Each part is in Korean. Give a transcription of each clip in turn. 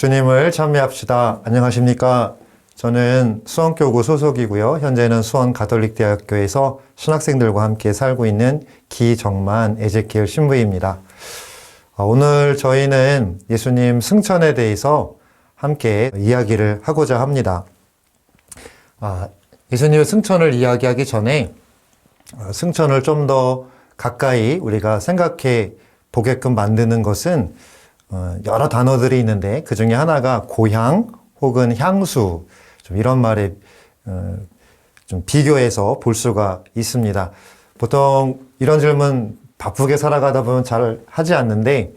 주님을 찬미합시다. 안녕하십니까? 저는 수원교구 소속이고요. 현재는 수원가톨릭대학교에서 신학생들과 함께 살고 있는 기정만 에제키엘 신부입니다. 오늘 저희는 예수님 승천에 대해서 함께 이야기를 하고자 합니다. 예수님의 승천을 이야기하기 전에 승천을 좀 더 가까이 우리가 생각해 보게끔 만드는 것은 여러 단어들이 있는데 그 중에 하나가 고향 혹은 향수, 좀 이런 말에 좀 비교해서 볼 수가 있습니다. 보통 이런 질문 바쁘게 살아가다 보면 잘 하지 않는데,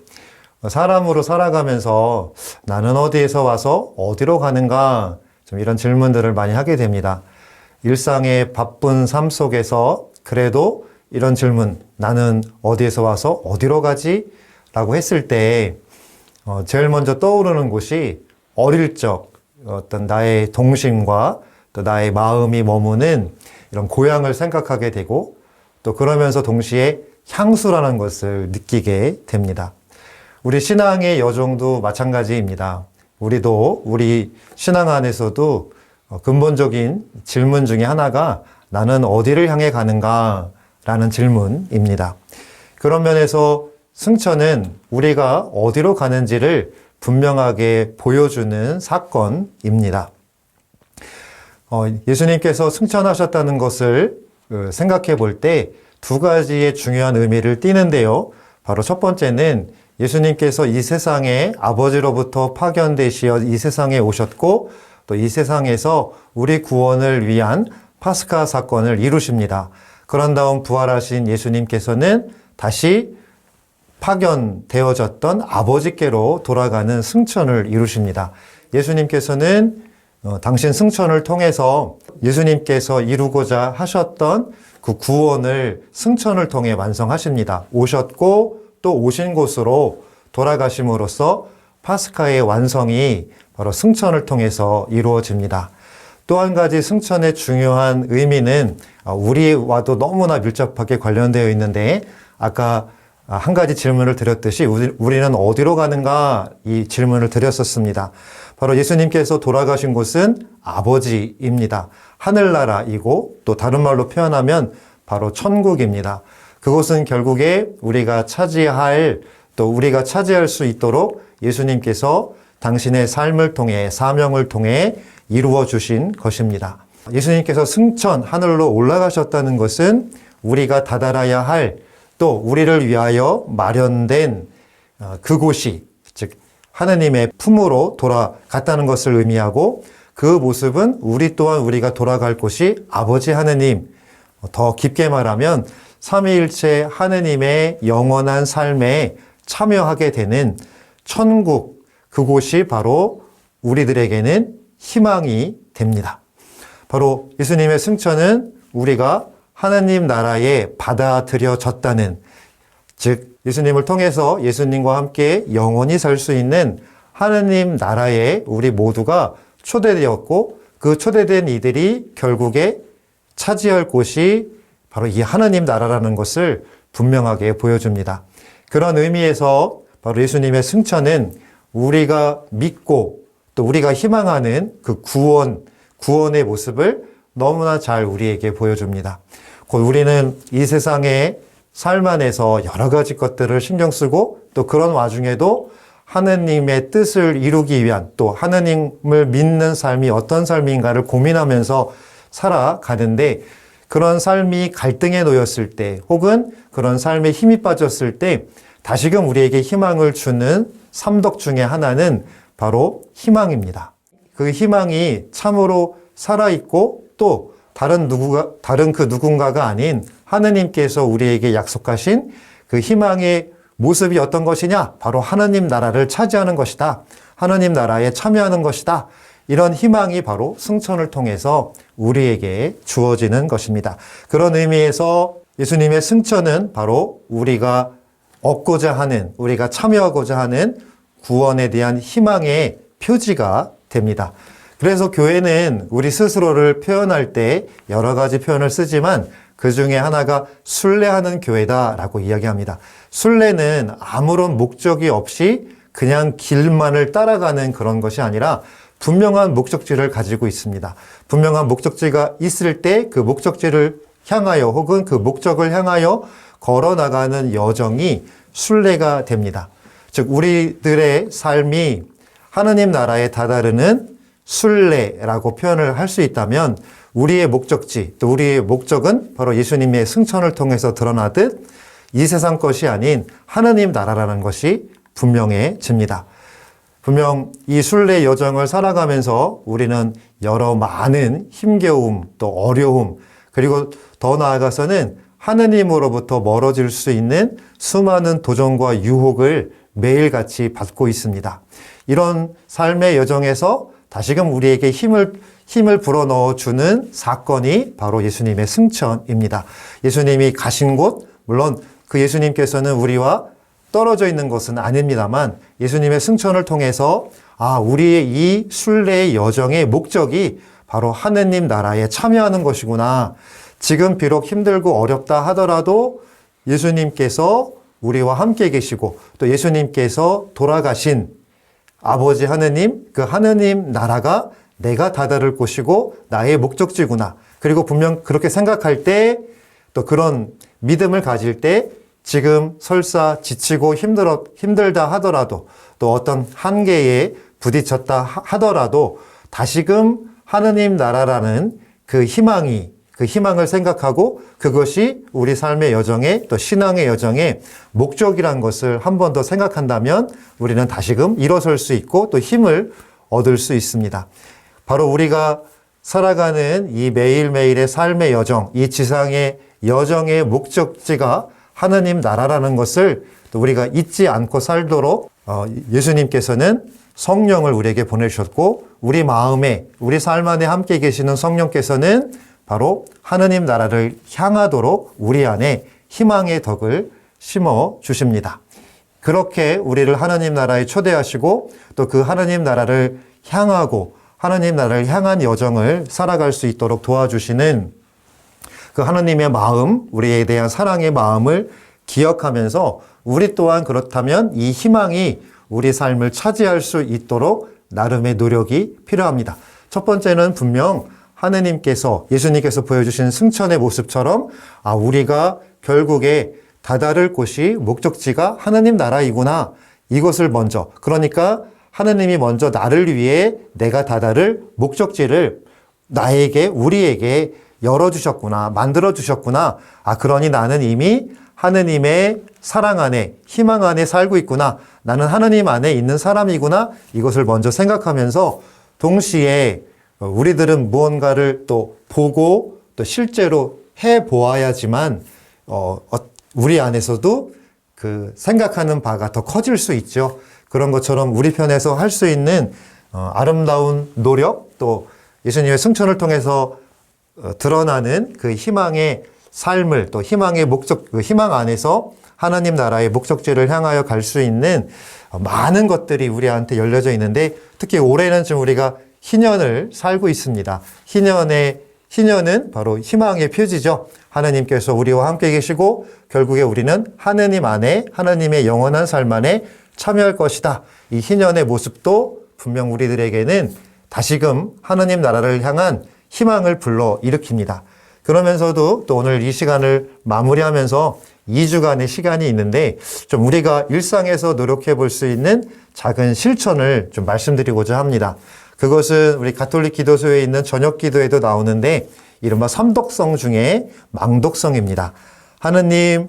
사람으로 살아가면서 나는 어디에서 와서 어디로 가는가, 좀 이런 질문들을 많이 하게 됩니다. 일상의 바쁜 삶 속에서 그래도 이런 질문, 나는 어디에서 와서 어디로 가지? 라고 했을 때 제일 먼저 떠오르는 곳이 어릴 적 어떤 나의 동심과 또 나의 마음이 머무는 이런 고향을 생각하게 되고, 또 그러면서 동시에 향수라는 것을 느끼게 됩니다. 우리 신앙의 여정도 마찬가지입니다. 우리도 우리 신앙 안에서도 근본적인 질문 중에 하나가 나는 어디를 향해 가는가 라는 질문입니다. 그런 면에서 승천은 우리가 어디로 가는지를 분명하게 보여주는 사건입니다. 예수님께서 승천하셨다는 것을 생각해 볼 때 두 가지의 중요한 의미를 띠는데요. 바로 첫 번째는 예수님께서 이 세상에 아버지로부터 파견되시어 이 세상에 오셨고, 또 이 세상에서 우리 구원을 위한 파스카 사건을 이루십니다. 그런 다음 부활하신 예수님께서는 다시 파견되어졌던 아버지께로 돌아가는 승천을 이루십니다. 예수님께서는 당신 승천을 통해서 예수님께서 이루고자 하셨던 그 구원을 승천을 통해 완성하십니다. 오셨고 또 오신 곳으로 돌아가심으로써 파스카의 완성이 바로 승천을 통해서 이루어집니다. 또 한 가지 승천의 중요한 의미는 우리와도 너무나 밀접하게 관련되어 있는데, 아까 한 가지 질문을 드렸듯이 우리는 어디로 가는가 이 질문을 드렸었습니다. 바로 예수님께서 돌아가신 곳은 아버지입니다. 하늘나라이고, 또 다른 말로 표현하면 바로 천국입니다. 그곳은 결국에 우리가 차지할, 또 우리가 차지할 수 있도록 예수님께서 당신의 삶을 통해, 사명을 통해 이루어 주신 것입니다. 예수님께서 승천, 하늘로 올라가셨다는 것은 우리가 다다라야 할, 또 우리를 위하여 마련된 그곳이, 즉 하느님의 품으로 돌아갔다는 것을 의미하고, 그 모습은 우리 또한 우리가 돌아갈 곳이 아버지 하느님, 더 깊게 말하면 삼위일체 하느님의 영원한 삶에 참여하게 되는 천국, 그곳이 바로 우리들에게는 희망이 됩니다. 바로 예수님의 승천은 우리가 하나님 나라에 받아들여졌다는, 즉 예수님을 통해서 예수님과 함께 영원히 살 수 있는 하나님 나라에 우리 모두가 초대되었고, 그 초대된 이들이 결국에 차지할 곳이 바로 이 하나님 나라라는 것을 분명하게 보여줍니다. 그런 의미에서 바로 예수님의 승천은 우리가 믿고 또 우리가 희망하는 그 구원의 모습을 너무나 잘 우리에게 보여줍니다. 곧 우리는 이 세상의 삶 안에서 여러 가지 것들을 신경 쓰고, 또 그런 와중에도 하느님의 뜻을 이루기 위한, 또 하느님을 믿는 삶이 어떤 삶인가를 고민하면서 살아가는데, 그런 삶이 갈등에 놓였을 때, 혹은 그런 삶에 힘이 빠졌을 때 다시금 우리에게 희망을 주는 삼덕 중에 하나는 바로 희망입니다. 그 희망이 참으로 살아있고, 또 다른 그 누군가가 아닌 하느님께서 우리에게 약속하신 그 희망의 모습이 어떤 것이냐? 바로 하느님 나라를 차지하는 것이다. 하느님 나라에 참여하는 것이다. 이런 희망이 바로 승천을 통해서 우리에게 주어지는 것입니다. 그런 의미에서 예수님의 승천은 바로 우리가 얻고자 하는, 우리가 참여하고자 하는 구원에 대한 희망의 표지가 됩니다. 그래서 교회는 우리 스스로를 표현할 때 여러 가지 표현을 쓰지만, 그 중에 하나가 순례하는 교회다라고 이야기합니다. 순례는 아무런 목적이 없이 그냥 길만을 따라가는 그런 것이 아니라 분명한 목적지를 가지고 있습니다. 분명한 목적지가 있을 때 그 목적지를 향하여 혹은 그 목적을 향하여 걸어나가는 여정이 순례가 됩니다. 즉 우리들의 삶이 하느님 나라에 다다르는 순례라고 표현을 할 수 있다면 우리의 목적지, 또 우리의 목적은 바로 예수님의 승천을 통해서 드러나듯 이 세상 것이 아닌 하느님 나라라는 것이 분명해집니다. 분명 이 순례 여정을 살아가면서 우리는 여러 많은 힘겨움, 또 어려움, 그리고 더 나아가서는 하느님으로부터 멀어질 수 있는 수많은 도전과 유혹을 매일같이 받고 있습니다. 이런 삶의 여정에서 다시금 우리에게 힘을 불어넣어 주는 사건이 바로 예수님의 승천입니다. 예수님이 가신 곳, 물론 그 예수님께서는 우리와 떨어져 있는 것은 아닙니다만 예수님의 승천을 통해서 우리의 이 순례의 여정의 목적이 바로 하느님 나라에 참여하는 것이구나. 지금 비록 힘들고 어렵다 하더라도 예수님께서 우리와 함께 계시고 또 예수님께서 돌아가신 아버지 하느님, 그 하느님 나라가 내가 다다를 곳이고 나의 목적지구나. 그리고 분명 그렇게 생각할 때 또 그런 믿음을 가질 때 지금 설사 지치고 힘들다 하더라도 또 어떤 한계에 부딪혔다 하더라도 다시금 하느님 나라라는 그 희망을 생각하고 그것이 우리 삶의 여정에 또 신앙의 여정의 목적이란 것을 한 번 더 생각한다면 우리는 다시금 일어설 수 있고 또 힘을 얻을 수 있습니다. 바로 우리가 살아가는 이 매일매일의 삶의 여정, 이 지상의 여정의 목적지가 하느님 나라라는 것을 또 우리가 잊지 않고 살도록 예수님께서는 성령을 우리에게 보내주셨고 우리 마음에 우리 삶 안에 함께 계시는 성령께서는 바로 하느님 나라를 향하도록 우리 안에 희망의 덕을 심어 주십니다. 그렇게 우리를 하느님 나라에 초대하시고 또 그 하느님 나라를 향하고 하느님 나라를 향한 여정을 살아갈 수 있도록 도와주시는 그 하느님의 마음, 우리에 대한 사랑의 마음을 기억하면서 우리 또한 그렇다면 이 희망이 우리 삶을 차지할 수 있도록 나름의 노력이 필요합니다. 첫 번째는 분명 하느님께서, 예수님께서 보여주신 승천의 모습처럼 우리가 결국에 다다를 곳이 목적지가 하느님 나라이구나. 이것을 먼저, 그러니까 하느님이 먼저 나를 위해 내가 다다를 목적지를 나에게, 우리에게 열어주셨구나, 만들어주셨구나. 그러니 나는 이미 하느님의 사랑 안에, 희망 안에 살고 있구나. 나는 하느님 안에 있는 사람이구나. 이것을 먼저 생각하면서 동시에 우리들은 무언가를 또 보고 또 실제로 해 보아야지만 우리 안에서도 그 생각하는 바가 더 커질 수 있죠. 그런 것처럼 우리 편에서 할 수 있는 아름다운 노력, 또 예수님의 승천을 통해서 드러나는 그 희망의 삶을, 또 희망의 목적, 그 희망 안에서 하나님 나라의 목적지를 향하여 갈 수 있는 많은 것들이 우리한테 열려져 있는데, 특히 올해는 지금 우리가 희년을 살고 있습니다. 희년은 바로 희망의 표지죠. 하나님께서 우리와 함께 계시고 결국에 우리는 하느님 안에, 하나님의 영원한 삶 안에 참여할 것이다. 이 희년의 모습도 분명 우리들에게는 다시금 하느님 나라를 향한 희망을 불러일으킵니다. 그러면서도 또 오늘 이 시간을 마무리하면서 2주간의 시간이 있는데 좀 우리가 일상에서 노력해 볼 수 있는 작은 실천을 좀 말씀드리고자 합니다. 그것은 우리 가톨릭 기도소에 있는 저녁 기도에도 나오는데 이른바 삼독성 중에 망독성입니다.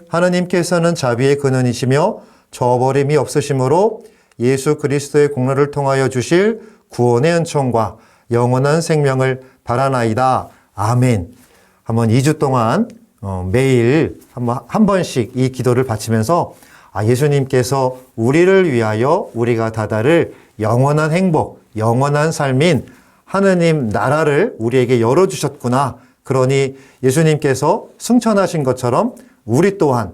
하느님께서는 자비의 근원이시며 저버림이 없으심으로 예수 그리스도의 공로를 통하여 주실 구원의 은총과 영원한 생명을 바라나이다. 아멘. 한번 2주 동안 매일 한 번씩 이 기도를 바치면서 예수님께서 우리를 위하여 우리가 다다를 영원한 행복, 영원한 삶인 하느님 나라를 우리에게 열어주셨구나. 그러니 예수님께서 승천하신 것처럼 우리 또한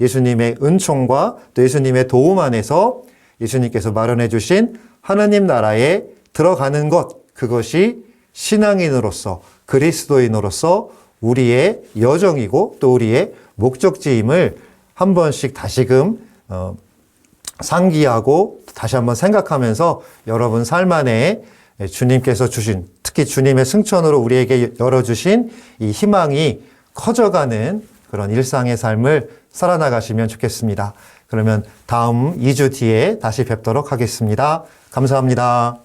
예수님의 은총과 또 예수님의 도움 안에서 예수님께서 마련해 주신 하느님 나라에 들어가는 것, 그것이 신앙인으로서, 그리스도인으로서 우리의 여정이고 또 우리의 목적지임을 한 번씩 다시금 상기하고 다시 한번 생각하면서 여러분 삶 안에 주님께서 주신, 특히 주님의 승천으로 우리에게 열어주신 이 희망이 커져가는 그런 일상의 삶을 살아나가시면 좋겠습니다. 그러면 다음 2주 뒤에 다시 뵙도록 하겠습니다. 감사합니다.